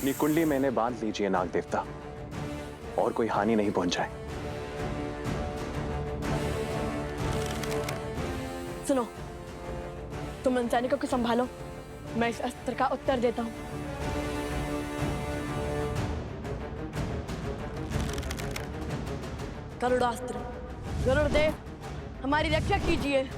अपनी कुंडली में इन्हें बांध लीजिए नाग देवता, और कोई हानि नहीं पहुंचाए। सुनो, तुम इन सैनिकों को संभालो, मैं इस अस्त्र का उत्तर देता हूं। गरुड़ास्त्र, गरुड़देव हमारी रक्षा कीजिए।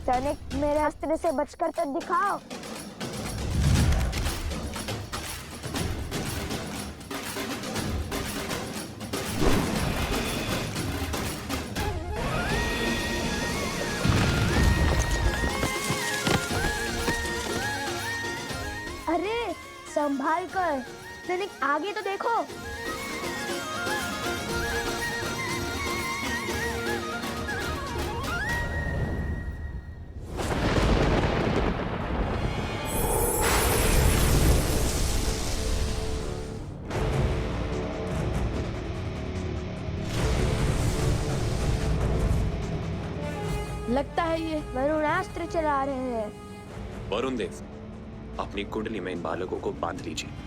सैनिक, मेरे अस्त्र से बचकर तो दिखाओ। अरे संभाल कर सैनिक, आगे तो देखो। लगता है ये वरुणास्त्र चला रहे हैं। वरुण देव, अपनी कुंडली में इन बालकों को बांध लीजिए।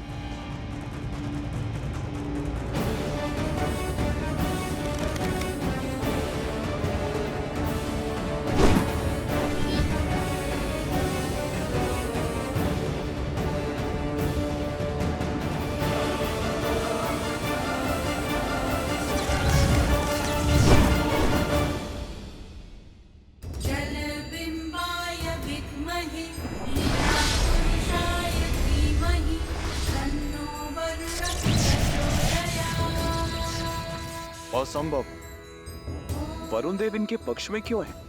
असंभव, वरुण देव इनके पक्ष में क्यों है?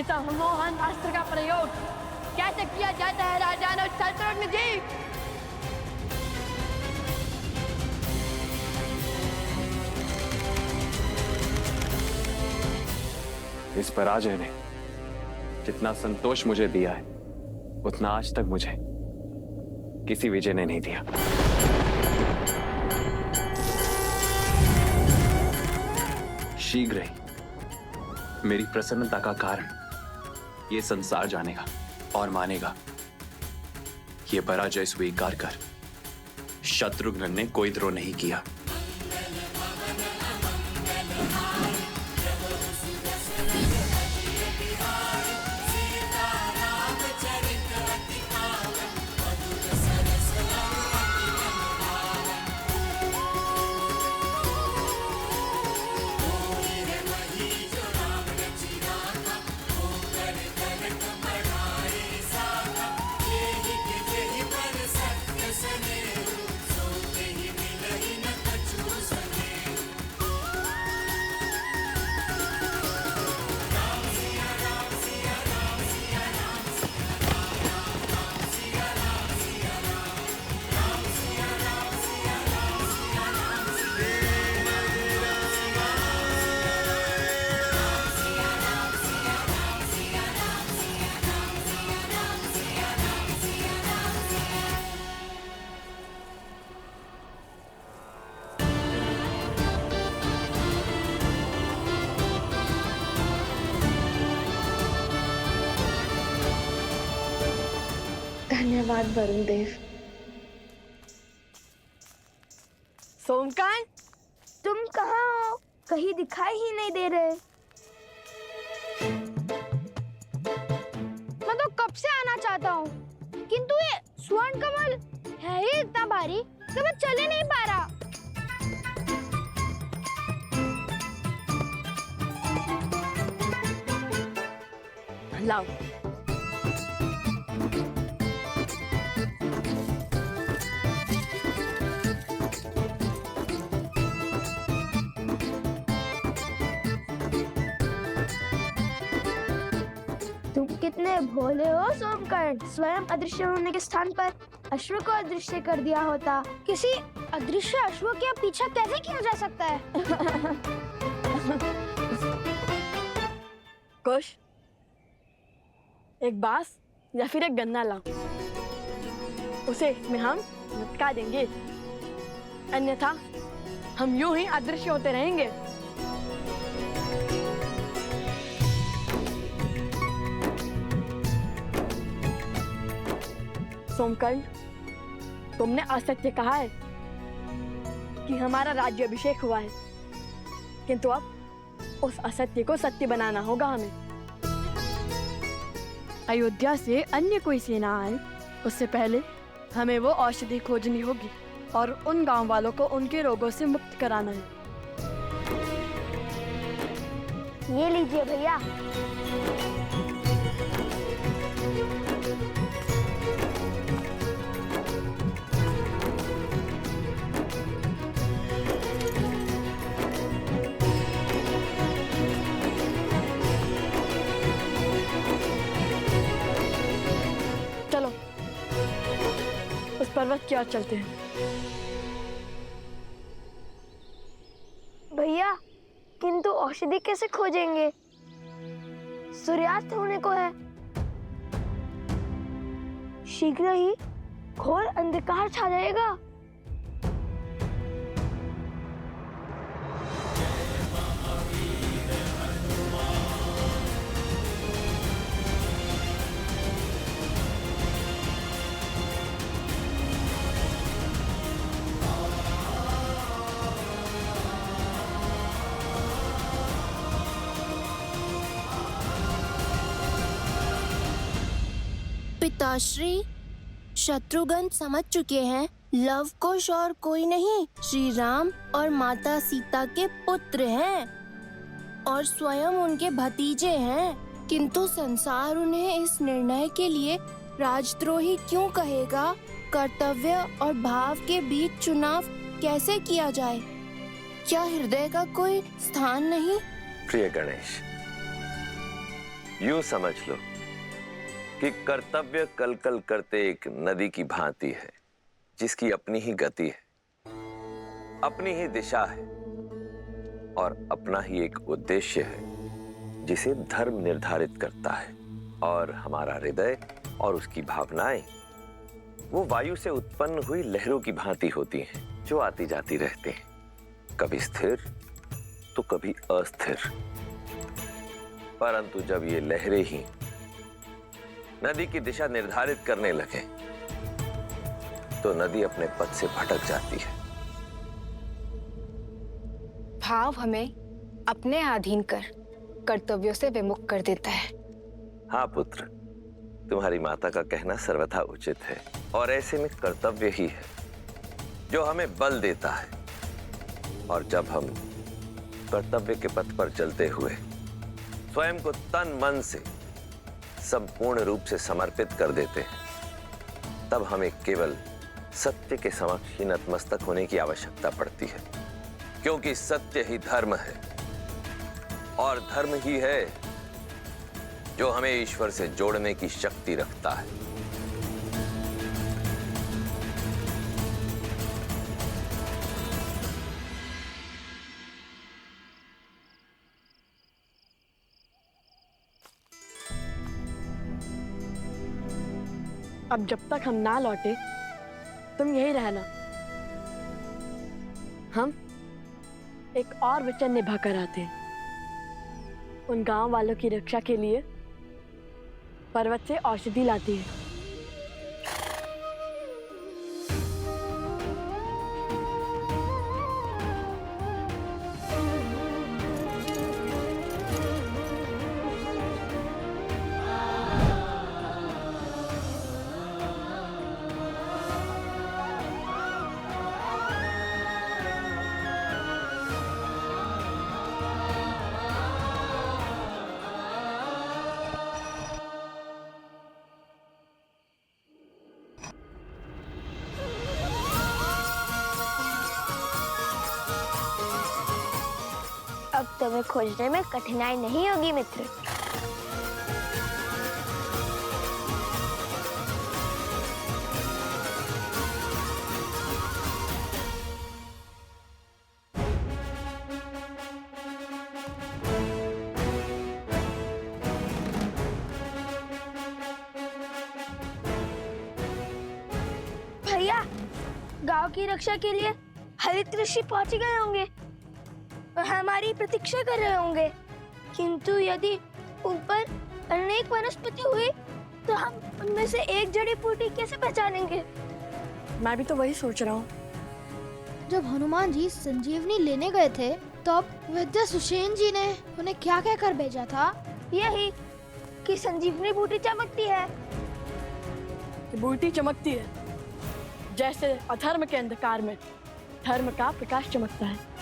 सम्मोहन अस्त्र का प्रयोग कैसे किया जाता है राजानो शत्रुघ्न जी? इस पराजय ने जितना संतोष मुझे दिया है, उतना आज तक मुझे किसी विजय ने नहीं दिया। शीघ्र ही मेरी प्रसन्नता का कारण ये संसार जानेगा और मानेगा। ये पराजय स्वीकार कर शत्रुघ्न ने कोई द्रोह नहीं किया। धन्यवाद वरुण देव। सोमकांत, तुम कहाँ हो? कहीं दिखाई ही नहीं दे रहे। मैं तो कब से आना चाहता हूँ, किंतु ये स्वर्ण कमल है ही इतना भारी कि मैं चल ही नहीं पा रहा। लाओ। तुम कितने भोले हो सोमकर्ण। स्वयं अदृश्य होने के स्थान पर अश्व को अदृश्य कर दिया होता। किसी अदृश्य अश्व के पीछा कैसे किया जा सकता है? कुश, एक बांस या फिर एक गन्ना लाओ, उसे इसमें हम लटका देंगे, अन्यथा हम यूं ही अदृश्य होते रहेंगे। सोमकर्ण, तुमने असत्य कहा है कि हमारा राज्याभिषेक हुआ है, किंतु अब उस असत्य को सत्य बनाना होगा हमें। अयोध्या से अन्य कोई सेना आए उससे पहले हमें वो औषधि खोजनी होगी और उन गांव वालों को उनके रोगों से मुक्त कराना है। ये लीजिए भैया। चलो उस पर्वत की ओर चलते हैं। भैया, किंतु औषधि कैसे खोजेंगे? सूर्यास्त होने को है। शीघ्र ही घोर अंधकार छा जाएगा। पिताश्री, शत्रुघ्न समझ चुके हैं लव कुश और कोई नहीं, श्री राम और माता सीता के पुत्र हैं और स्वयं उनके भतीजे हैं। किंतु संसार उन्हें इस निर्णय के लिए राजद्रोही क्यों कहेगा? कर्तव्य और भाव के बीच चुनाव कैसे किया जाए? क्या हृदय का कोई स्थान नहीं? प्रिय गणेश, यूं समझ लो कि कर्तव्य कलकल करते एक नदी की भांति है, जिसकी अपनी ही गति है, अपनी ही दिशा है और अपना ही एक उद्देश्य है, जिसे धर्म निर्धारित करता है। और हमारा हृदय और उसकी भावनाएं वो वायु से उत्पन्न हुई लहरों की भांति होती हैं, जो आती जाती रहते हैं, कभी स्थिर तो कभी अस्थिर। परंतु जब ये लहरें ही नदी की दिशा निर्धारित करने लगे तो नदी अपने पथ से भटक जाती है। भाव हमें अपने अधीन कर कर्तव्यों से विमुख कर देता है। हाँ पुत्र, तुम्हारी माता का कहना सर्वथा उचित है और ऐसे में कर्तव्य ही है जो हमें बल देता है। और जब हम कर्तव्य के पथ पर चलते हुए स्वयं को तन मन से संपूर्ण रूप से समर्पित कर देते हैं, तब हमें केवल सत्य के समक्ष ही नतमस्तक होने की आवश्यकता पड़ती है, क्योंकि सत्य ही धर्म है और धर्म ही है जो हमें ईश्वर से जोड़ने की शक्ति रखता है। अब जब तक हम ना लौटे तुम यही रहना। हम एक और वचन निभा कर आते हैं। उन गांव वालों की रक्षा के लिए पर्वत से औषधि लाती है। तुम्हें खोजने में कठिनाई नहीं होगी मित्र। भैया, गांव की रक्षा के लिए हरित ऋषि पहुंच गए होंगे और हमारी प्रतीक्षा कर रहे होंगे, किंतु यदि ऊपर अनेक वनस्पति हुई तो हम उनमें से एक जड़ी बूटी कैसे पहचानेंगे? मैं भी तो वही सोच रहा हूँ। जब हनुमान जी संजीवनी लेने गए थे तब विद्या सुषेण जी ने उन्हें क्या कहकर भेजा था? यही कि संजीवनी बूटी चमकती है। कि बूटी चमकती है, जैसे अधर्म के अंधकार में धर्म का प्रकाश चमकता है।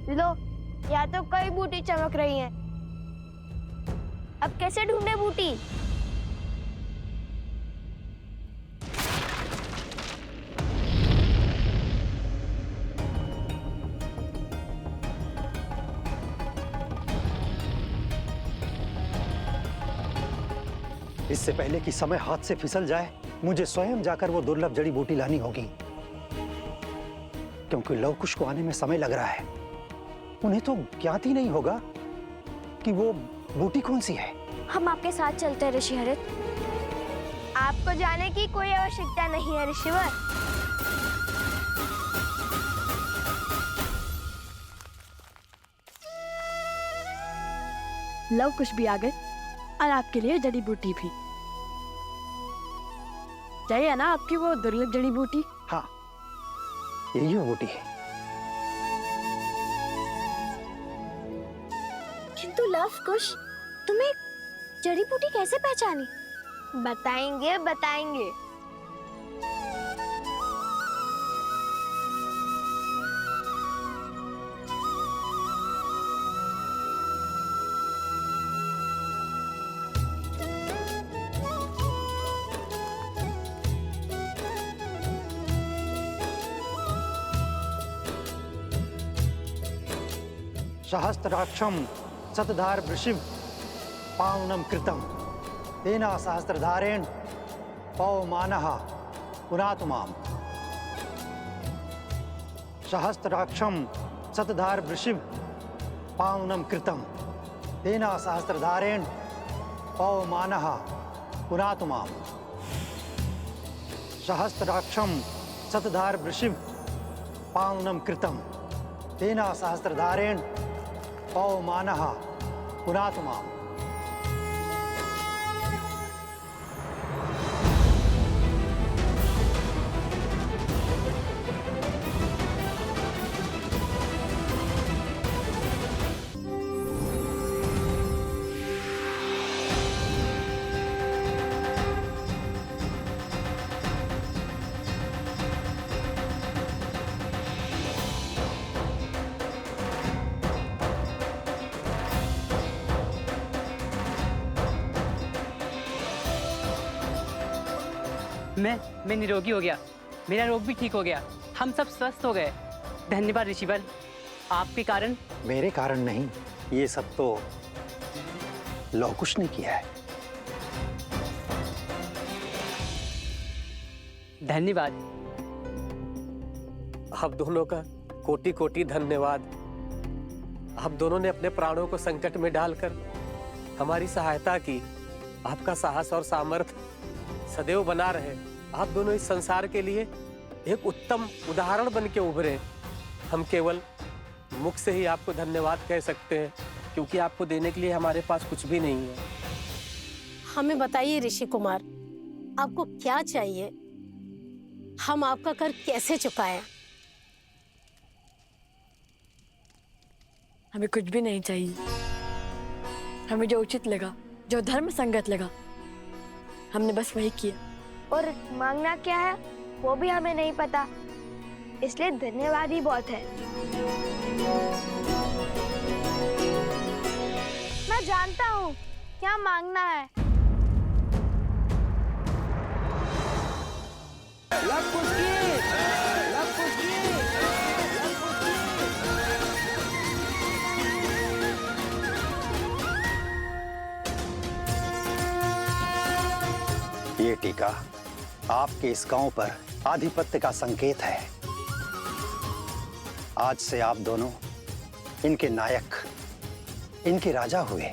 लो, यहाँ तो कई बूटी चमक रही हैं। अब कैसे ढूंढे बूटी? इससे पहले कि समय हाथ से फिसल जाए, मुझे स्वयं जाकर वो दुर्लभ जड़ी बूटी लानी होगी, क्योंकि लवकुश को आने में समय लग रहा है। उन्हें तो ज्ञात ही नहीं होगा कि वो बूटी कौन सी है। हम आपके साथ चलते हैं ऋषि हरित। आपको जाने की कोई आवश्यकता नहीं है ऋषिवर। लव कुश भी आ गए और आपके लिए जड़ी बूटी भी। चाहिए ना आपकी वो दुर्लभ जड़ी बूटी? हाँ, यही वो बूटी है। किंतु लव कुश, तुम्हें जड़ी बूटी कैसे पहचानी? बताएंगे बताएंगे। सहस्त्राक्षम शतधार वृषिव पावनम कृतम तेना सहस्त्रधारेण पवमानः पुनातु माम। सहस्त्राक्षम शतधार वृषिव पावनम कृतम तेना सहस्त्रधारेण पवमानः पुनातु माम। सहस्त्राक्षम शतधार वृषिव पावनम कृतम तेना सहस्त्रधारेण पवमानः पुनातु माम। मैं निरोगी हो गया, मेरा रोग भी ठीक हो गया, हम सब स्वस्थ हो गए। धन्यवाद ऋषिवर, आपके कारण। मेरे कारण नहीं, ये सब तो लवकुश ने किया है। धन्यवाद। आप दोनों का कोटि कोटि धन्यवाद। आप दोनों ने अपने प्राणों को संकट में डालकर हमारी सहायता की। आपका साहस और सामर्थ्य सदैव बना रहे। आप दोनों इस संसार के लिए एक उत्तम उदाहरण बन के उभरे। हम केवल मुख से ही आपको धन्यवाद कह सकते हैं, क्योंकि आपको देने के लिए हमारे पास कुछ भी नहीं है। हमें बताइए ऋषि कुमार, आपको क्या चाहिए? हम आपका कर कैसे चुकाएं? हमें कुछ भी नहीं चाहिए। हमें जो उचित लगा, जो धर्म संगत लगा, हमने बस वही किया। और मांगना क्या है वो भी हमें नहीं पता, इसलिए धन्यवाद ही बहुत है। मैं जानता हूँ क्या मांगना है। ये टीका आपके इस गांव पर आधिपत्य का संकेत है। आज से आप दोनों इनके नायक, इनके राजा हुए।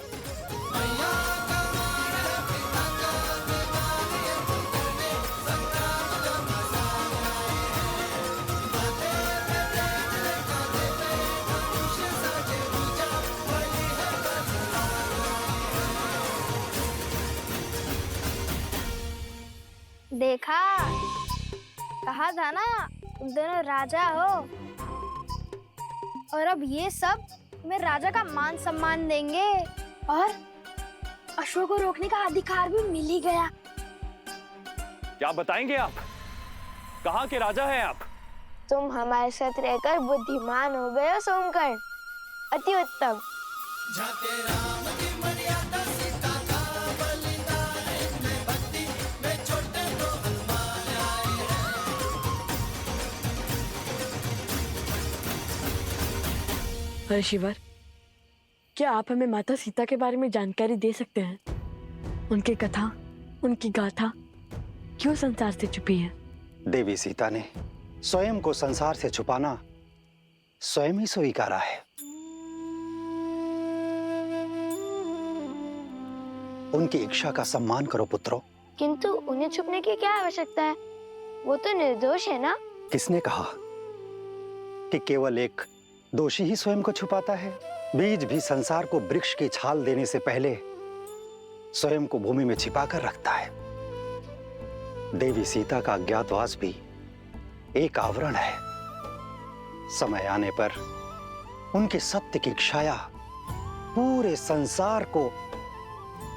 देखा, कहा था ना तुम दोनों राजा हो। और अब ये सब तुम्हें राजा का मान सम्मान देंगे और अशोक को रोकने का अधिकार भी मिल ही गया। क्या बताएंगे आप? कहाँ के राजा हैं आप? तुम हमारे साथ रहकर बुद्धिमान हो गए हो सोमकर्ण, अति उत्तम। ऋषिवर, क्या आप हमें माता सीता के बारे में जानकारी दे सकते हैं? उनकी कथा, उनकी गाथा क्यों संसार से छुपी है? देवी सीता ने स्वयं को संसार से छुपाना स्वयं ही स्वीकारा है। उनकी इच्छा का सम्मान करो पुत्रों। किंतु उन्हें छुपने की क्या आवश्यकता है? वो तो निर्दोष है ना? किसने कहा कि केवल एक दोषी ही स्वयं को छुपाता है? बीज भी संसार को वृक्ष की छाल देने से पहले स्वयं को भूमि में छिपा कर रखता है। देवी सीता का अज्ञातवास भी एक आवरण है। समय आने पर उनके सत्य की छाया पूरे संसार को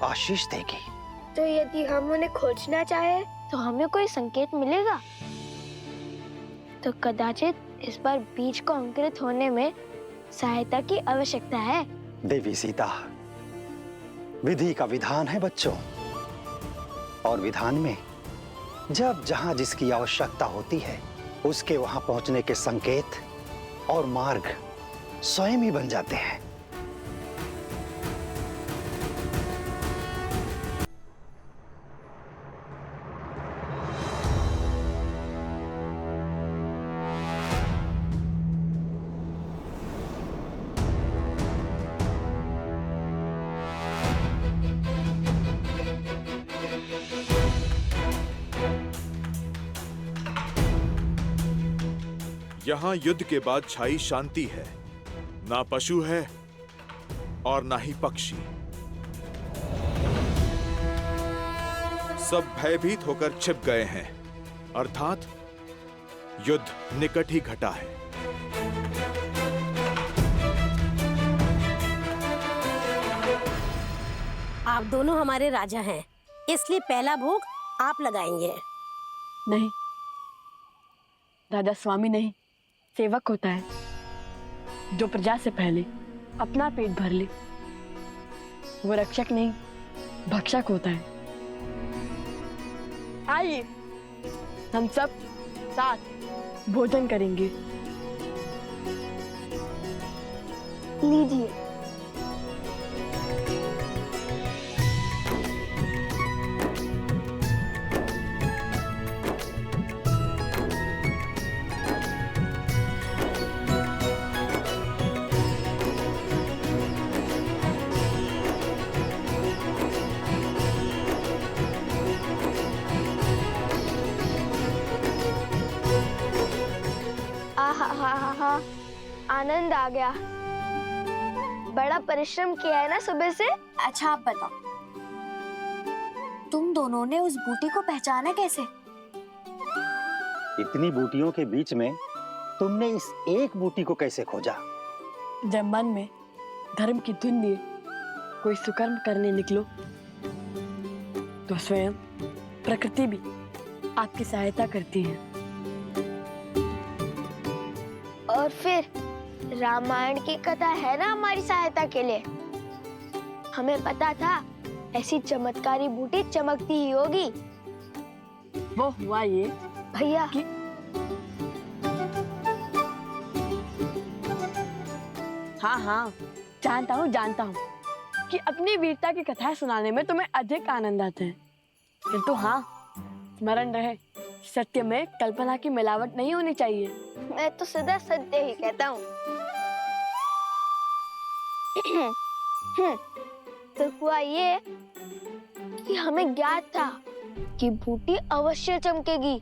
आशीष देगी। तो यदि हम उन्हें खोजना चाहे तो हमें कोई संकेत मिलेगा? तो कदाचित इस बार बीज को अंकुरित होने में सहायता की आवश्यकता है। देवी सीता, विधि का विधान है बच्चों, और विधान में जब जहां जिसकी आवश्यकता होती है उसके वहां पहुंचने के संकेत और मार्ग स्वयं ही बन जाते हैं। यहाँ युद्ध के बाद छाई शांति है। ना पशु है और ना ही पक्षी। सब भयभीत होकर छिप गए हैं, अर्थात युद्ध निकट ही घटा है। आप दोनों हमारे राजा हैं, इसलिए पहला भोग आप लगाएंगे। नहीं, राजा स्वामी नहीं, सेवक होता है जो प्रजा से पहले अपना पेट भर ले। वो रक्षक नहीं, भक्षक होता है। आइए हम सब साथ भोजन करेंगे। लीजिए। आहा, आनंद आ गया। बड़ा परिश्रम किया है ना सुबह से। अच्छा आप बताओ, तुम दोनों ने उस बूटी को पहचाना कैसे? इतनी बूटियों के बीच में तुमने इस एक बूटी को कैसे खोजा? जब मन में धर्म की धुन लिए कोई सुकर्म करने निकलो तो स्वयं प्रकृति भी आपकी सहायता करती हैं। और फिर रामायण की कथा है ना हमारी सहायता के लिए। हमें पता था ऐसी चमत्कारी बूटी चमकती ही होगी। वो हुआ ये भैया कि हाँ हाँ जानता हूँ कि अपनी वीरता की कथाएं सुनाने में तुम्हें अधिक आनंद आता है, किंतु हाँ स्मरण रहे सत्य में कल्पना की मिलावट नहीं होनी चाहिए। मैं तो सदा सत्य ही कहता हूँ। तो हुआ ये कि हमें ज्ञात था कि बूटी अवश्य चमकेगी,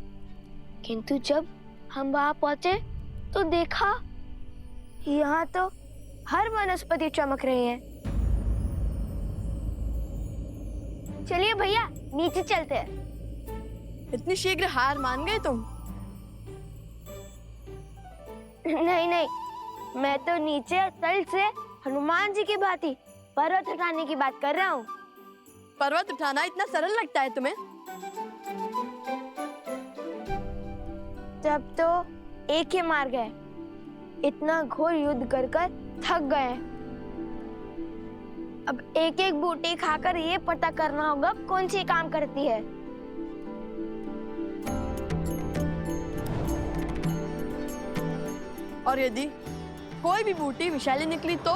किंतु जब हम वहां पहुंचे तो देखा यहाँ तो हर वनस्पति चमक रही है। चलिए भैया नीचे चलते हैं। इतनी शीघ्र हार मान गए तुम? नहीं, मैं तो नीचे तल से हनुमान जी की भांति पर्वत उठाने की बात कर रहा हूँ। पर्वत उठाना इतना सरल लगता है तुम्हें? तब तो एक ही मार्ग है, इतना घोर युद्ध कर थक गए। अब एक एक बूटी खाकर ये पता करना होगा कौन सी काम करती है। और यदि कोई भी बूटी विषैली निकली तो?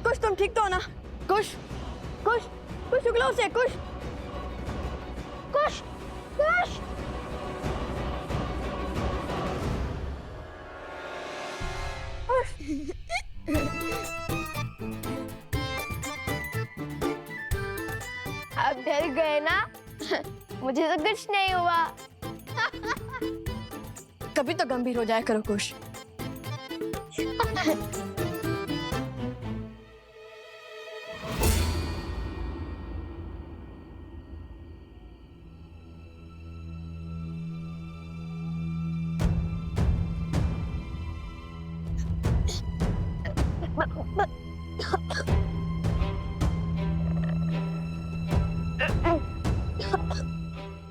कुछ तुम ठीक तो हो ना? कुछ उगलो से कुछ अब डर गए ना? मुझे तो कुछ नहीं हुआ। कभी तो गंभीर हो जाया करो कुछ।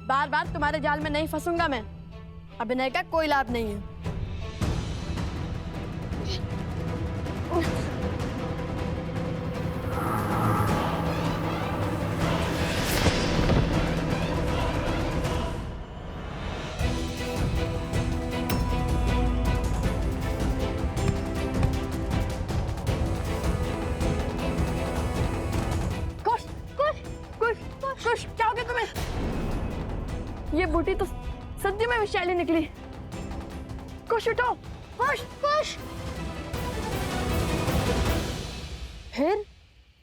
बार बार तुम्हारे जाल में नहीं फंसूंगा मैं। अभिनय का कोई लाभ नहीं है। कुछ क्या हो गया तुम्हें? ये बूटी तो सद्य में विषैली निकली। कुछ उठो, कुछ।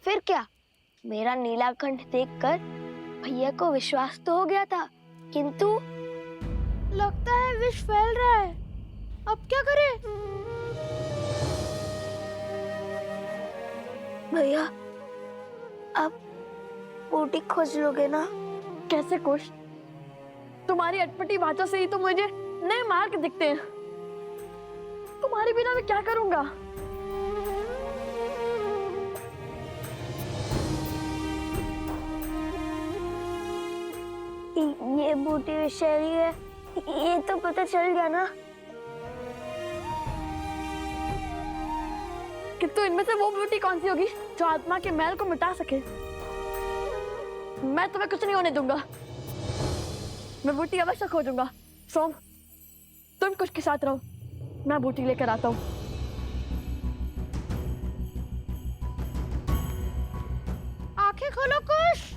फिर क्या? मेरा नीलाकंठ देखकर भैया को विश्वास तो हो गया था, किंतु लगता है विष फैल रहा है। अब क्या करें? भैया अब बूटी खोज लोगे ना? कैसे कुछ? तुम्हारी अटपटी बातों से ही तो मुझे नए मार्ग दिखते हैं। तुम्हारे बिना मैं क्या करूंगा? ये बूटी विषैली है, ये तो पता चल गया ना। किंतु इनमें से वो बूटी कौन सी होगी जो आत्मा के मैल को मिटा सके? मैं तुम्हें कुछ नहीं होने दूंगा। मैं बूटी अवश्य खोजूंगा। सोम, तुम कुछ के साथ रहो, मैं बूटी लेकर आता हूँ। आंखें खोलो कुश।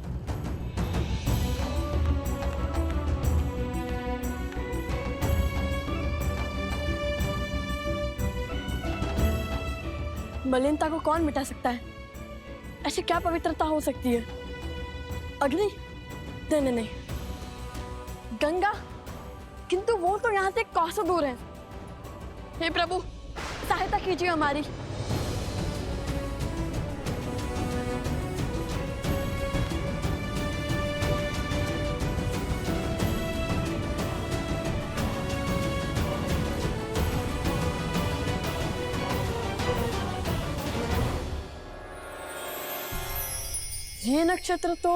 मलिनता को कौन मिटा सकता है? ऐसी क्या पवित्रता हो सकती है? अग्नि? नहीं। गंगा? किंतु वो तो यहाँ से कोसों दूर है। हे प्रभु, सहायता कीजिए हमारी। ये नक्षत्र तो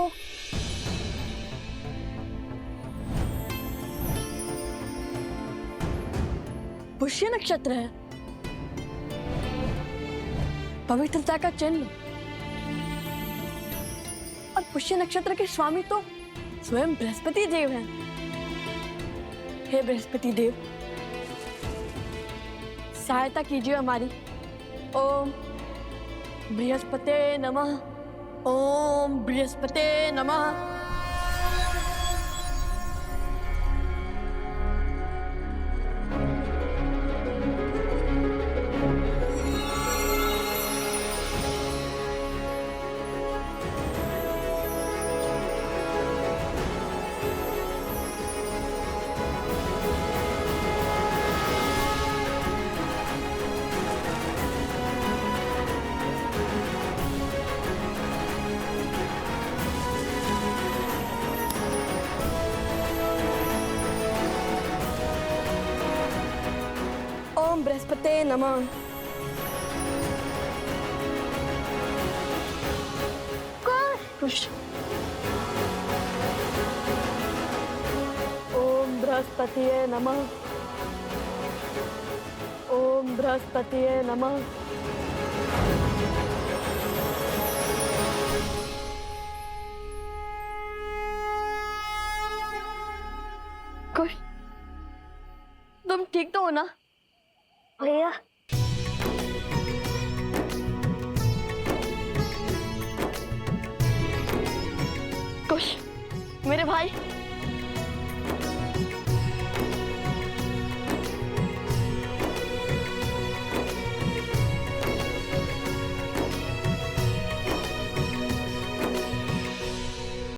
पुष्य नक्षत्र है, पवित्रता का चिन्ह। और पुष्य नक्षत्र के स्वामी तो स्वयं बृहस्पति देव हैं। हे बृहस्पति देव, सहायता कीजिए हमारी। ओम बृहस्पते नमः, ओम बृहस्पते नमः। ओम बृहस्पते नमः। कुश। ओम बृहस्पतिये नमः, ओम बृहस्पतिये नमः। कुश, तुम ठीक तो हो ना? भैया कुश, मेरे भाई